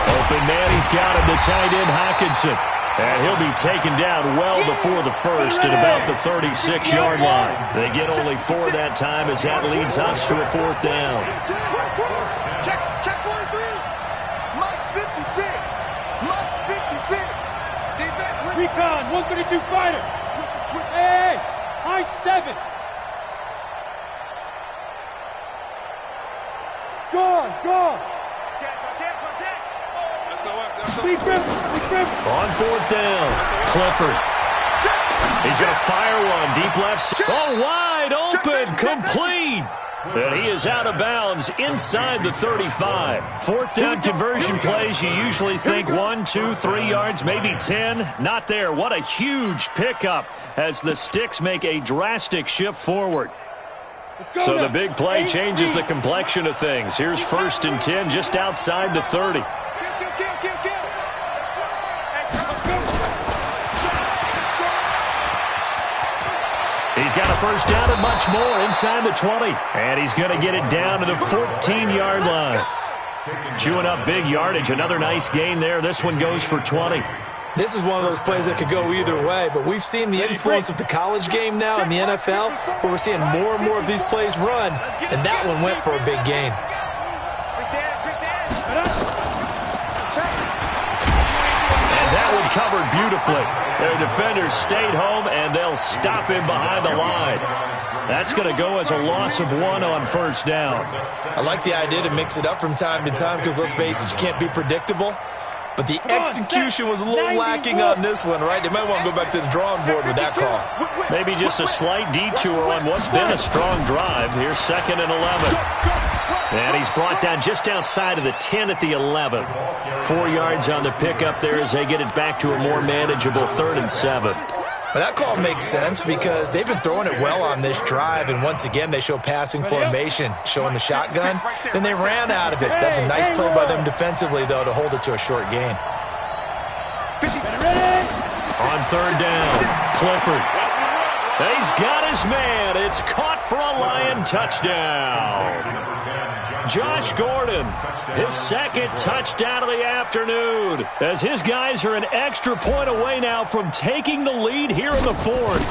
Open man, he's got him, the tight end Hockenson. And he'll be taken down well before the first at about the 36-yard line. They get only 4 that time as that leads us to a 4th down. Check 43. Mike 56. Defense. Recon, 132 fighter. Hey, high 7. Go. On 4th down, Clifford. He's going to fire one deep left. Oh, wide open, complete. And he is out of bounds inside the 35. 4th down conversion plays, you usually think 1, 2, 3 yards, maybe 10. Not there. What a huge pickup as the Sticks make a drastic shift forward. So the big play changes the complexion of things. Here's 1st and 10 just outside the 30. He's got a 1st down and much more inside the 20. And he's going to get it down to the 14-yard line. Chewing up big yardage. Another nice gain there. This one goes for 20. This is one of those plays that could go either way, but we've seen the influence of the college game now in the NFL, where we're seeing more and more of these plays run, and that one went for a big gain. And that one covered beautifully. Their defenders stayed home, and they'll stop him behind the line. That's going to go as a loss of 1 on 1st down. I like the idea to mix it up from time to time because, let's face it, you can't be predictable. But the execution was a little lacking on this one, right? They might want to go back to the drawing board with that call. Maybe just a slight detour on what's been a strong drive. Here's 2nd and 11. And he's brought down just outside of the 10 at the 11. 4 yards on the pickup there as they get it back to a more manageable 3rd and 7. Well, that call makes sense because they've been throwing it well on this drive, and once again they show passing formation, showing the shotgun. Then they ran out of it. That's a nice play by them defensively, though, to hold it to a short gain. On 3rd down, Clifford. He's got his man. It's caught for a Lion touchdown. Josh Gordon, his 2nd touchdown of the afternoon, as his guys are an extra point away now from taking the lead here in the 4th.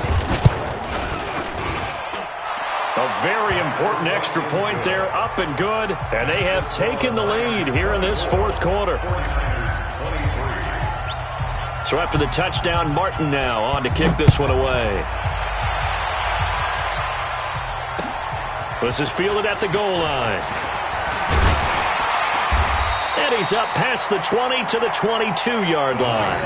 A very important extra point there, up and good, and they have taken the lead here in this 4th quarter. So after the touchdown, Martin now on to kick this one away. This is fielded at the goal line. And he's up past the 20 to the 22-yard line.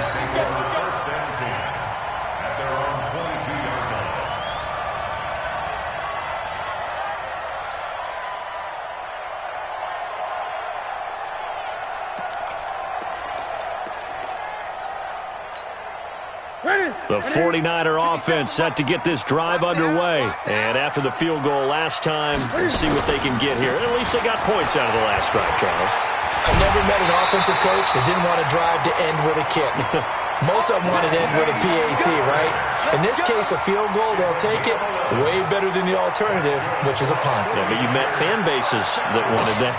The 49er offense set to get this drive underway. And after the field goal last time, we'll see what they can get here. At least they got points out of the last drive, Charles. I've never met an offensive coach that didn't want a drive to end with a kick. Most of them want it in with a PAT, right? In this case, a field goal, they'll take it. Way better than the alternative, which is a punt. Yeah, but you met fan bases that wanted that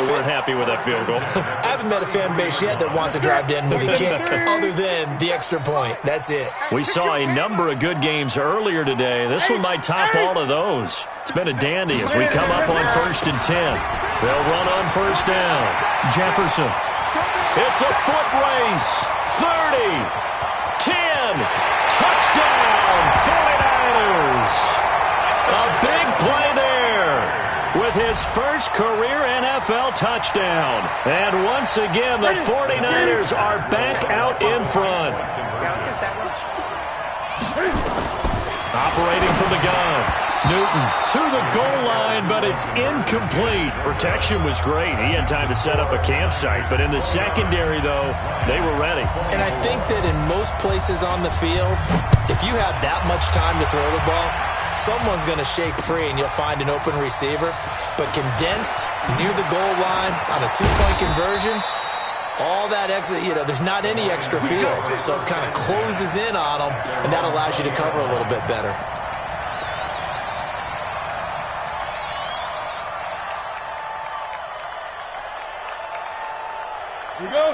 weren't happy with that field goal. I haven't met a fan base yet that wants to drive in with a kick other than the extra point. That's it. We saw a number of good games earlier today. This one might top all of those. It's been a dandy as we come up on 1st and 10. They'll run on 1st down. Jefferson. It's a foot race. 30. 10. Touchdown, 49ers. A big play there with his first career NFL touchdown. And once again, the 49ers are back out in front. Yeah, let's get sack lunch. Operating from the gun. Newton to the goal line, but it's incomplete. Protection was great. He had time to set up a campsite, but in the secondary, though, they were ready. And I think that in most places on the field, if you have that much time to throw the ball, someone's going to shake free and you'll find an open receiver. But condensed near the goal line on a 2-point conversion, all that extra, there's not any extra field. So it kind of closes in on them, and that allows you to cover a little bit better.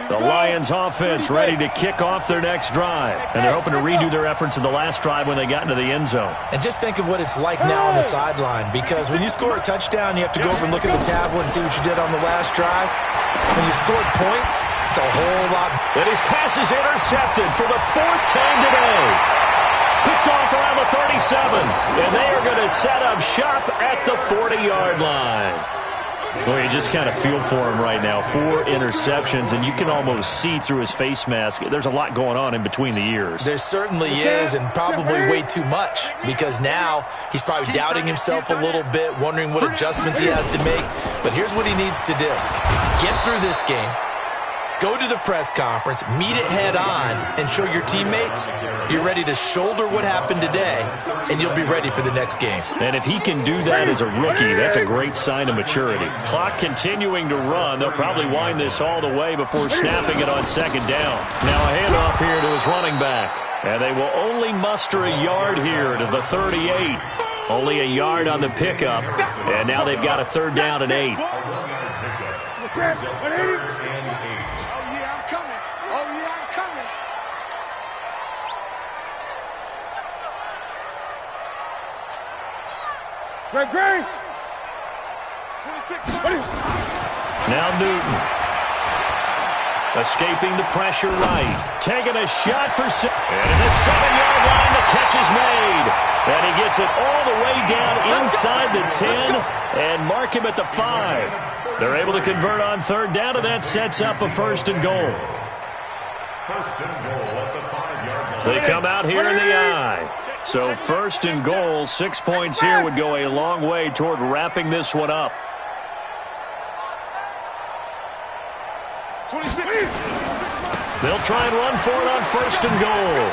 The Lions offense ready to kick off their next drive. And they're hoping to redo their efforts in the last drive when they got into the end zone. And just think of what it's like now on the sideline, because when you score a touchdown, you have to go over and look at the tablet and see what you did on the last drive. When you scored points, it's a whole lot. And his pass is intercepted for the 4th time today. Picked off around the 37. And they are going to set up shop at the 40-yard line. Well, you just kind of feel for him right now. 4 interceptions, and you can almost see through his face mask. There's a lot going on in between the ears. There certainly is, and probably way too much, because now he's probably doubting himself a little bit, wondering what adjustments he has to make. But here's what he needs to do. Get through this game. Go to the press conference, meet it head on, and show your teammates you're ready to shoulder what happened today, and you'll be ready for the next game. And if he can do that as a rookie, that's a great sign of maturity. Clock continuing to run. They'll probably wind this all the way before snapping it on 2nd down. Now a handoff here to his running back. And they will only muster a yard here to the 38. Only a yard on the pickup. And now they've got a 3rd down and 8. Great. Now Newton. Escaping the pressure right. Taking a shot for 6. And in the 7-yard line, the catch is made. And he gets it all the way down inside the 10 and mark him at the 5. They're able to convert on 3rd down, and that sets up a 1st and goal. 1st and goal at the 5-yard line. They come out here in the eye. So 1st and goal, 6 points here would go a long way toward wrapping this one up. 26. They'll try and run for it on 1st and goal.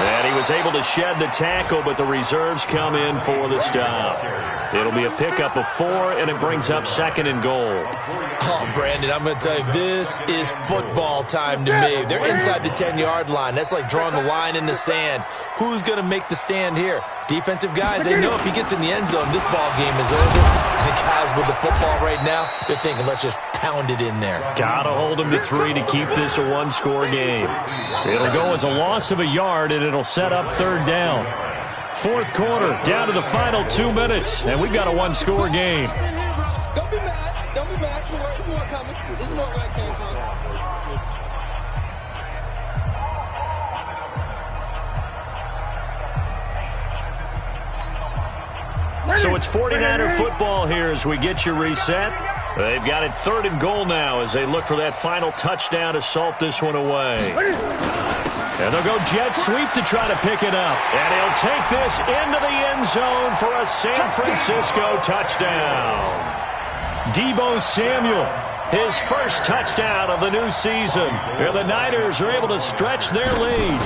And he was able to shed the tackle, but the reserves come in for the stop. It'll be a pickup of 4, and it brings up 2nd and goal. Oh, Brandon, I'm going to tell you, this is football time to me. They're inside the 10-yard line. That's like drawing the line in the sand. Who's going to make the stand here? Defensive guys, they know if he gets in the end zone, this ball game is over. And the guys with the football right now, they're thinking, let's just pound it in there. Got to hold him to 3 to keep this a 1-score game. It'll go as a loss of a yard, and it'll set up 3rd down. 4th quarter, down to the final 2 minutes, and we've got a 1-score game. Don't be mad. Don't be mad. Keep on coming. This is where I came from. So it's 49er football here as we get you reset. They've got it 3rd and goal now as they look for that final touchdown to salt this one away. And they'll go jet sweep to try to pick it up. And he'll take this into the end zone for a San Francisco touchdown. Deebo Samuel, his first touchdown of the new season. And the Niners are able to stretch their lead.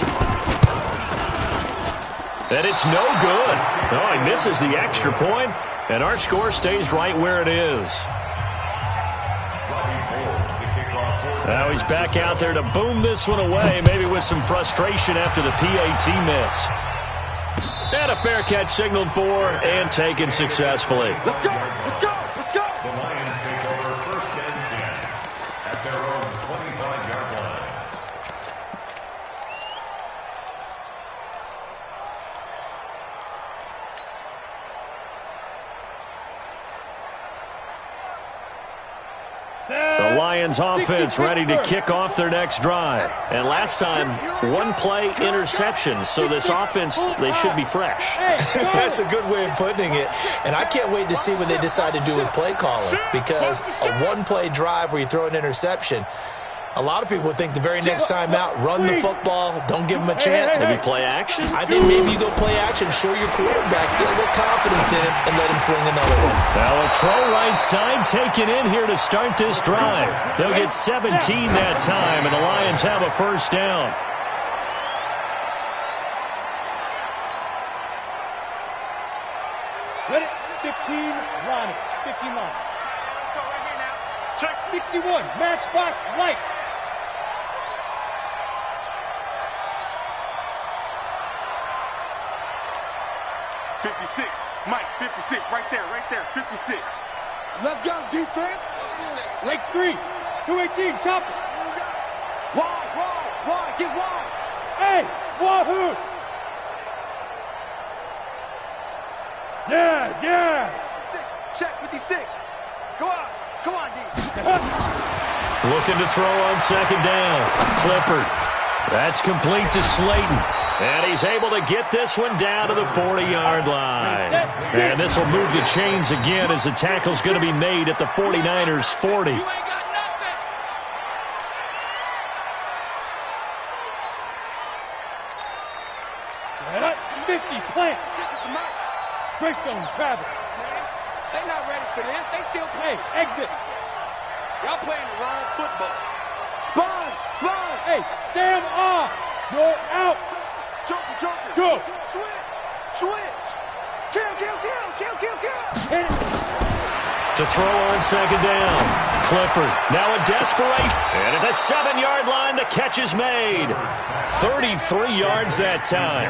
And it's no good. Oh, he misses the extra point, and our score stays right where it is. Robbie Ford to kick off Now he's back out there to boom this one away, maybe with some frustration after the PAT miss. And a fair catch signaled for and taken successfully. Let's go! Let's go! Let's go! The Lions take over 1st and 10 at their own 25-yard line. The Lions offense ready to kick off their next drive. And last time, one-play interception. So this offense, they should be fresh. That's a good way of putting it. And I can't wait to see what they decide to do with play calling. Because a one-play drive where you throw an interception, a lot of people would think the very next time out, run the football, don't give them a chance. Maybe play action? I think maybe you go play action, show your quarterback, get a little confidence in him, and let him fling another one. Now a throw right side taken in here to start this drive. They'll get 17 that time, and the Lions have a first down. Ready? 15 line. 15 line. Check 61, matchbox light. 56. Mike, 56. Right there, 56. Let's go, defense. Lake 3, 218, chopper. Wide. Get wide. Hey, wahoo. Yes. Check 56. Go out. Come on, D. Looking to throw on second down. Clifford. That's complete to Slayton. And he's able to get this one down to the 40-yard line. And this will move the chains again as the tackle's going to be made at the 49ers' 40. You ain't got nothing. Set up, 50, plant. Greystone, travel. They not ready for this. They still Hey, exit. Y'all playing the wrong football. Sponge. Hey, Sam off. You're out. Joker. Go. Switch. Kill. Hit it. To throw on second down. Clifford now a desperation. And at the 7-yard line, the catch is made. 33 yards that time.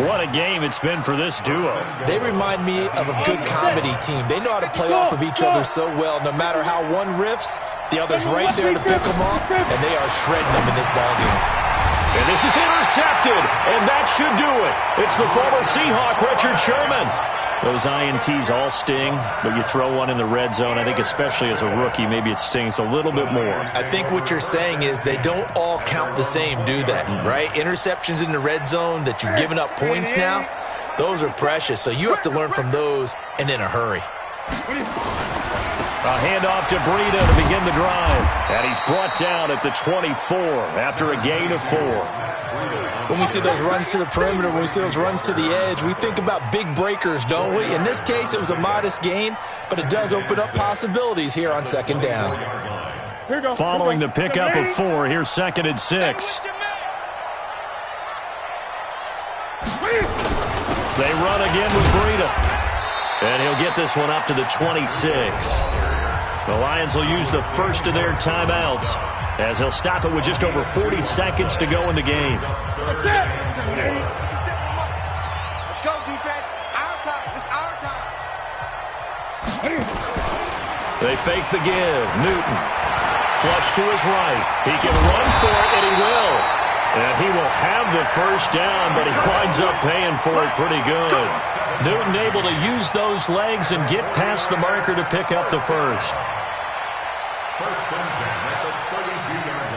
What a game it's been for this duo. They remind me of a good comedy team. They know how to play off of each other so well. No matter how one riffs, the other's right there to pick them up, and they are shredding them in this ballgame. And this is intercepted, and that should do it. It's the former Seahawk, Richard Sherman. Those INTs all sting, but you throw one in the red zone, I think especially as a rookie, maybe it stings a little bit more. I think what you're saying is they don't all count the same, do they? Right? Interceptions in the red zone that you're giving up points now, those are precious. So you have to learn from those and in a hurry. A handoff to Breida to begin the drive. And he's brought down at the 24 after a gain of 4. When we see those runs to the perimeter, when we see those runs to the edge, we think about big breakers, don't we? In this case, it was a modest gain, but it does open up possibilities here on second down. Following the pickup of 4, here's 2nd and 6. They run again with Breida. And he'll get this one up to the 26. The Lions will use the first of their timeouts as he'll stop it with just over 40 seconds to go in the game. Let's go, defense. Our time. It's our time. They fake the give. Newton. Flush to his right. He can run for it, and he will. And he will have the first down, but he winds up paying for it pretty good. Newton able to use those legs and get past the marker to pick up the first. First and 10 at the 32-yard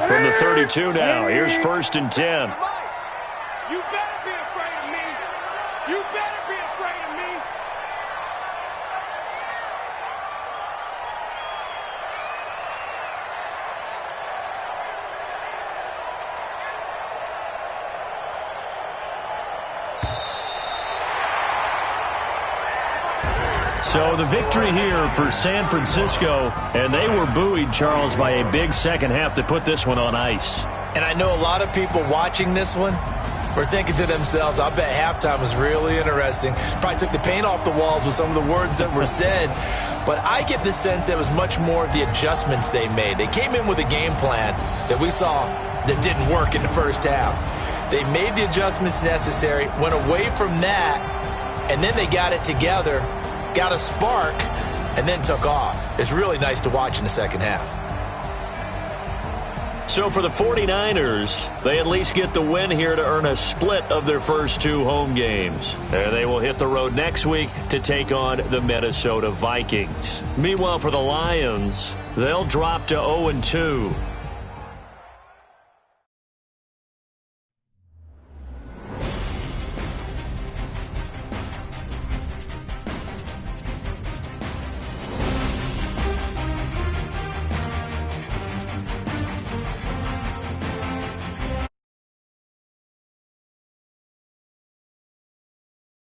line. From the 32 now, here's 1st and 10. You better be afraid of me. You better be afraid of me. So the victory here for San Francisco, and they were buoyed, Charles, by a big second half to put this one on ice. And I know a lot of people watching this one, were thinking to themselves, I bet halftime was really interesting. Probably took the paint off the walls with some of the words that were said. But I get the sense that it was much more of the adjustments they made. They came in with a game plan that we saw that didn't work in the first half. They made the adjustments necessary, went away from that, and then they got it together, got a spark, and then took off. It's really nice to watch in the second half. So for the 49ers, they at least get the win here to earn a split of their first 2 home games. And they will hit the road next week to take on the Minnesota Vikings. Meanwhile, for the Lions, they'll drop to 0-2.